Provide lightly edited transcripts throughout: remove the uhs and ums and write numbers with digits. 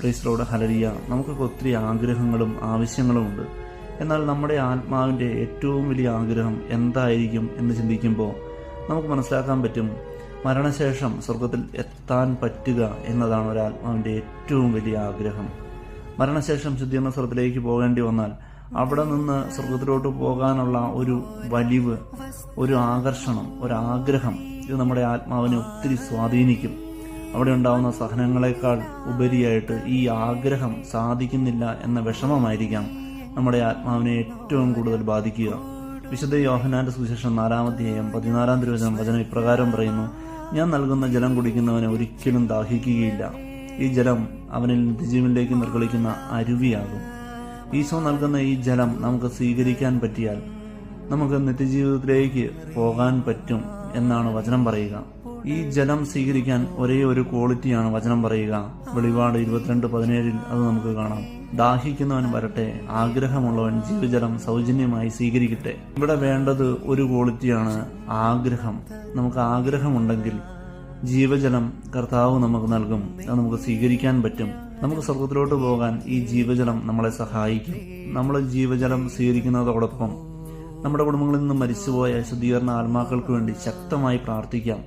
Price Lord, hallelujah. നമുക്കൊക്കെ ഒത്തിരി ആഗ്രഹങ്ങളും ആവശ്യങ്ങളും ഉണ്ട്. എന്നാൽ നമ്മുടെ ആത്മാവിൻ്റെ ഏറ്റവും വലിയ ആഗ്രഹം എന്തായിരിക്കും എന്ന് ചിന്തിക്കുമ്പോൾ നമുക്ക് മനസ്സിലാക്കാൻ പറ്റും, മരണശേഷം സ്വർഗത്തിൽ എത്താൻ പറ്റുക എന്നതാണ് ഒരാത്മാവിൻ്റെ ഏറ്റവും വലിയ ആഗ്രഹം. മരണശേഷം ശുദ്ധീകരണ സ്ഥലത്തിലേക്ക് പോകേണ്ടി വന്നാൽ അവിടെ നിന്ന് സ്വർഗത്തിലോട്ട് പോകാനുള്ള ഒരു വലിവ്, ഒരു ആകർഷണം, ഒരാഗ്രഹം, ഇത് നമ്മുടെ ആത്മാവിനെ ഒത്തിരി സ്വാധീനിക്കും. അവിടെ ഉണ്ടാവുന്ന സഹനങ്ങളെക്കാൾ ഉപരിയായിട്ട് ഈ ആഗ്രഹം സാധിക്കുന്നില്ല എന്ന വിഷമമായിരിക്കാം നമ്മുടെ ആത്മാവിനെ ഏറ്റവും കൂടുതൽ ബാധിക്കുക. വിശുദ്ധ യോഹന്നാന്റെ സുവിശേഷം 4-ാം അധ്യായം 14-ാം തിരുവചനം ഇപ്രകാരം പറയുന്നു: ഞാൻ നൽകുന്ന ജലം കുടിക്കുന്നവനെ ഒരിക്കലും ദാഹിക്കുകയില്ല. ഈ ജലം അവനിൽ നിത്യജീവനിലേക്ക് നിർഗളിക്കുന്ന അരുവിയാകും. ഈശോ നൽകുന്ന ഈ ജലം നമുക്ക് സ്വീകരിക്കാൻ പറ്റിയാൽ നമുക്ക് നിത്യജീവിതത്തിലേക്ക് പോകാൻ പറ്റും എന്നാണ് വചനം പറയുക. ഈ ജലം സ്വീകരിക്കാൻ ഒരേ ഒരു ക്വാളിറ്റിയാണ് വചനം പറയുക. വെളിപാട് 22:17 അത് നമുക്ക് കാണാം: ദാഹിക്കുന്നവൻ വരട്ടെ, ആഗ്രഹമുള്ളവൻ ജീവജലം സൗജന്യമായി സ്വീകരിക്കട്ടെ. ഇവിടെ വേണ്ടത് ഒരു ക്വാളിറ്റിയാണ്, ആഗ്രഹം. നമുക്ക് ആഗ്രഹമുണ്ടെങ്കിൽ ജീവജലം കർത്താവ് നമുക്ക് നൽകും, അത് നമുക്ക് സ്വീകരിക്കാൻ പറ്റും. നമുക്ക് സ്വർഗത്തിലോട്ട് പോകാൻ ഈ ജീവജലം നമ്മളെ സഹായിക്കും. നമ്മൾ ജീവജലം സ്വീകരിക്കുന്നതോടൊപ്പം നമ്മുടെ കുടുംബങ്ങളിൽ നിന്ന് മരിച്ചുപോയ ശുദ്ധീകരണ ആത്മാക്കൾക്ക് വേണ്ടി ശക്തമായി പ്രാർത്ഥിക്കാം.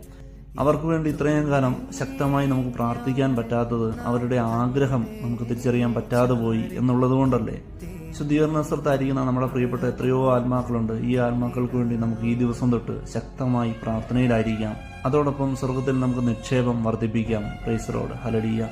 അവർക്ക് വേണ്ടി ഇത്രയും കാലം ശക്തമായി നമുക്ക് പ്രാർത്ഥിക്കാൻ പറ്റാത്തത് അവരുടെ ആഗ്രഹം നമുക്ക് തിരിച്ചറിയാൻ പറ്റാതെ പോയി എന്നുള്ളത് കൊണ്ടല്ലേ? ശുദ്ധീകരണ സ്ഥലത്തായിരിക്കുന്ന നമ്മുടെ പ്രിയപ്പെട്ട എത്രയോ ആത്മാക്കളുണ്ട്. ഈ ആത്മാക്കൾക്ക് വേണ്ടി നമുക്ക് ഈ ദിവസം തൊട്ട് ശക്തമായി പ്രാർത്ഥനയിലായിരിക്കാം. അതോടൊപ്പം സ്വർഗത്തിൽ നമുക്ക് നിക്ഷേപം വർദ്ധിപ്പിക്കാം. Praise Lord, hallelujah.